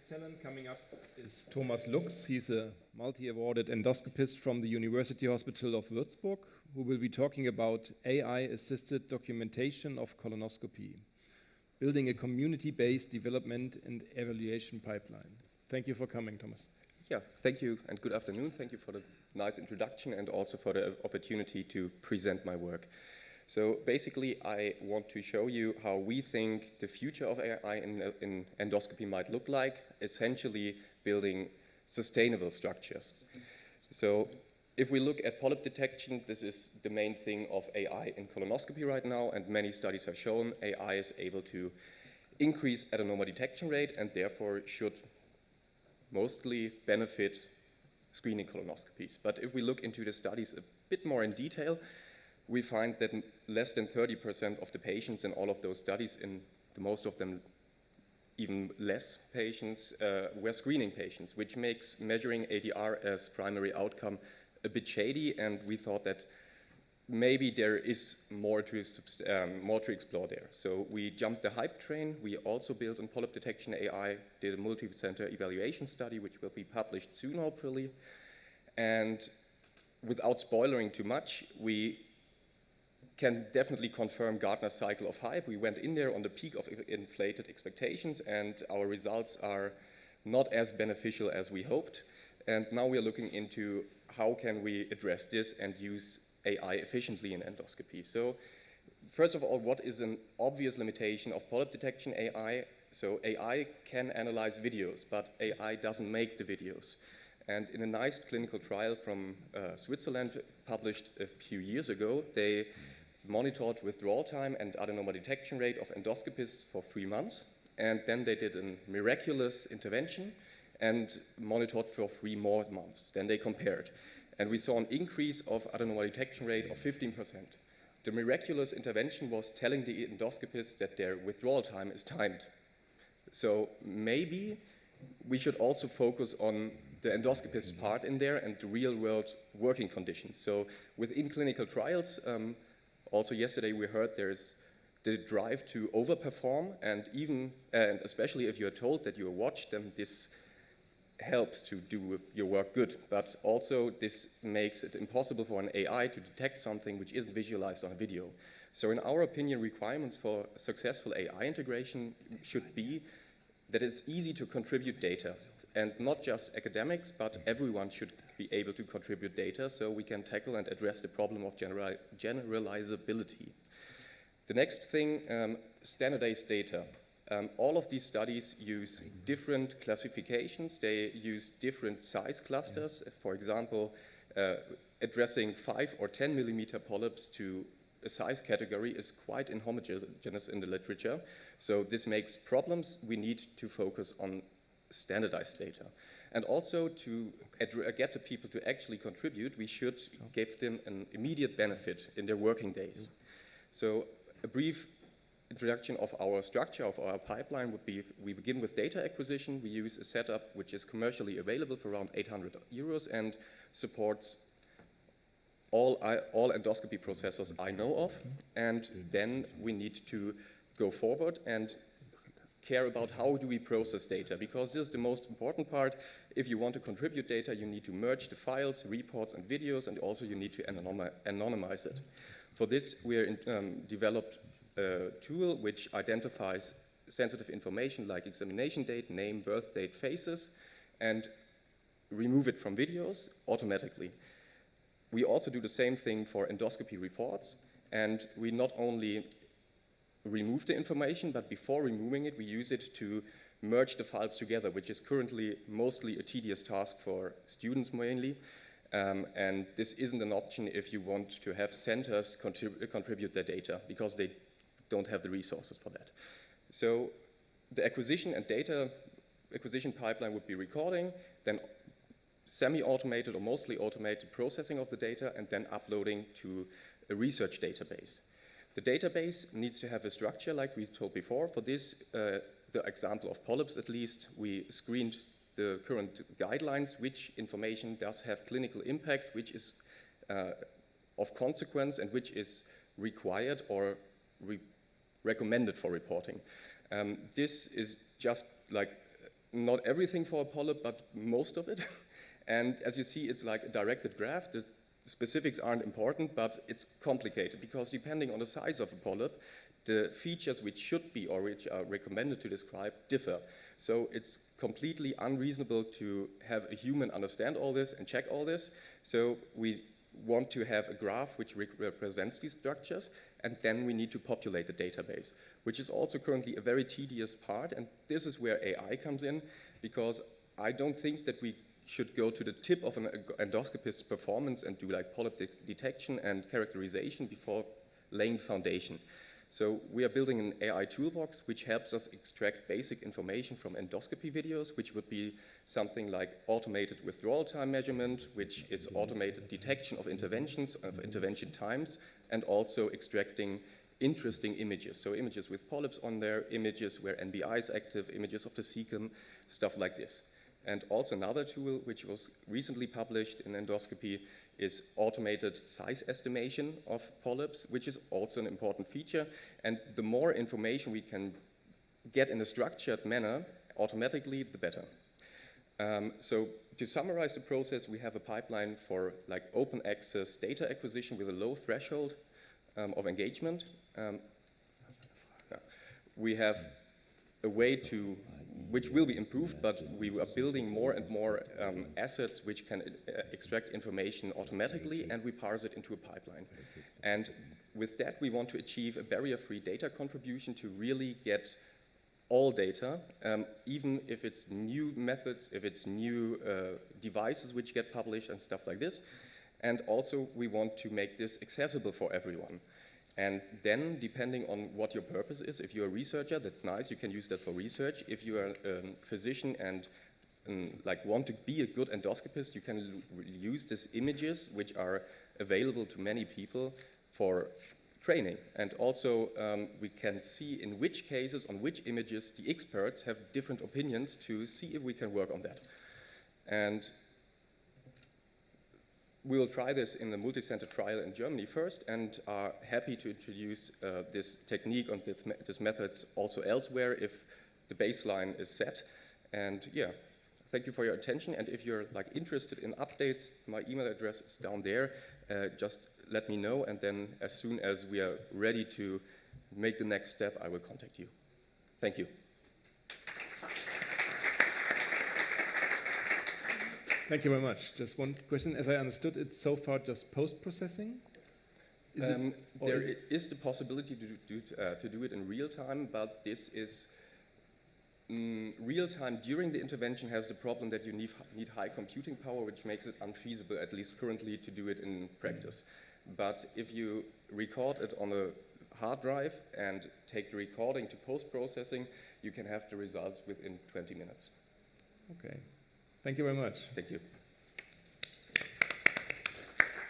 next talent coming up is Thomas Lux. He's a multi-awarded endoscopist from the University Hospital of Würzburg, who will be talking about AI-assisted documentation of colonoscopy, building a community-based development and evaluation pipeline. Thank you for coming, Thomas. Yeah, thank you and good afternoon. Thank you for the nice introduction and also for the opportunity to present my work. So basically, I want to show you how we think the future of AI in endoscopy might look like, essentially building sustainable structures. So if we look at polyp detection, this is the main thing of AI in colonoscopy right now, and many studies have shown AI is able to increase adenoma detection rate and therefore should mostly benefit screening colonoscopies. But if we look into the studies a bit more in detail, we find that less than 30% of the patients in all of those studies, in most of them even less patients, were screening patients, which makes measuring ADR as primary outcome a bit shady, and we thought that maybe there is more to explore there. So we jumped the hype train. We also built on polyp detection AI, did a multi-center evaluation study, which will be published soon, hopefully. And without spoiling too much, we can definitely confirm Gartner's cycle of hype. We went in there on the peak of inflated expectations, and our results are not as beneficial as we hoped. And now we are looking into how can we address this and use AI efficiently in endoscopy. So first of all, what is an obvious limitation of polyp detection AI? So AI can analyze videos, but AI doesn't make the videos. And in a nice clinical trial from Switzerland, published a few years ago, they monitored withdrawal time and adenoma detection rate of endoscopists for 3 months. And then they did a miraculous intervention and monitored for 3 more months. Then they compared. And we saw an increase of adenoma detection rate of 15%. The miraculous intervention was telling the endoscopists that their withdrawal time is timed. So maybe we should also focus on the endoscopist's part in there and the real-world working conditions. So within clinical trials, also yesterday we heard there's the drive to overperform, and especially if you're told that you're watched, then this helps to do your work good. But also this makes it impossible for an AI to detect something which isn't visualized on a video. So in our opinion, requirements for successful AI integration should be that it's easy to contribute data. And not just academics, but everyone should be able to contribute data so we can tackle and address the problem of generalizability. The next thing, standardized data. All of these studies use different classifications. They use different size clusters. For example, addressing 5 or 10 millimeter polyps to a size category is quite inhomogeneous in the literature. So this makes problems. We need to focus on standardized data. And also to get the people to actually contribute, we should give them an immediate benefit in their working days. So a brief introduction of our structure, of our pipeline would be, we begin with data acquisition. We use a setup which is commercially available for around 800 euros and supports all endoscopy processors I know of. And then we need to go forward and care about how do we process data, because this is the most important part. If you want to contribute data, you need to merge the files, reports, and videos, and also you need to anonymize it. For this, we developed a tool which identifies sensitive information like examination date, name, birth date, faces, and remove it from videos automatically. We also do the same thing for endoscopy reports, and we not only remove the information, but before removing it, we use it to merge the files together, which is currently mostly a tedious task for students mainly. And this isn't an option if you want to have centers contribute their data, because they don't have the resources for that. So the acquisition and data acquisition pipeline would be recording, then semi-automated or mostly automated processing of the data, and then uploading to a research database. The database needs to have a structure like we told before. For this, the example of polyps at least, we screened the current guidelines, which information does have clinical impact, which is of consequence, and which is required or recommended for reporting. This is just like not everything for a polyp, but most of it. And as you see, it's like a directed graph. The specifics aren't important, but it's complicated because depending on the size of the polyp, the features which should be or which are recommended to describe differ. So it's completely unreasonable to have a human understand all this and check all this. So we want to have a graph which represents these structures, and then we need to populate the database, which is also currently a very tedious part. And this is where AI comes in, because I don't think that we should go to the tip of an endoscopist's performance and do like polyp detection and characterization before laying the foundation. So we are building an AI toolbox which helps us extract basic information from endoscopy videos, which would be something like automated withdrawal time measurement, which is automated detection of interventions, of intervention times, and also extracting interesting images. So images with polyps on there, images where NBI is active, images of the cecum, stuff like this. And also another tool which was recently published in endoscopy is automated size estimation of polyps, which is also an important feature. And the more information we can get in a structured manner, automatically, the better. So to summarize the process, we have a pipeline for like open access data acquisition with a low threshold of engagement. We have a way to, which will be improved, but we are building more and more assets which can extract information automatically, and we parse it into a pipeline. And with that, we want to achieve a barrier-free data contribution to really get all data, even if it's new methods, if it's new devices which get published and stuff like this. And also, we want to make this accessible for everyone. And then, depending on what your purpose is, if you're a researcher, that's nice, you can use that for research. If you are a physician and like want to be a good endoscopist, you can use these images, which are available to many people, for training. And also, we can see in which cases, on which images, the experts have different opinions to see if we can work on that. And we will try this in the multi-center trial in Germany first, and are happy to introduce this technique and these methods also elsewhere if the baseline is set. And yeah, thank you for your attention. And if you're like interested in updates, my email address is down there. Just let me know, and then as soon as we are ready to make the next step, I will contact you. Thank you. Thank you very much. Just one question. As I understood, it's so far just post-processing? There is the possibility to do it in real time, but this is real time during the intervention has the problem that you need high computing power, which makes it unfeasible, at least currently, to do it in practice. But if you record it on a hard drive and take the recording to post-processing, you can have the results within 20 minutes. Okay. Thank you very much. Thank you.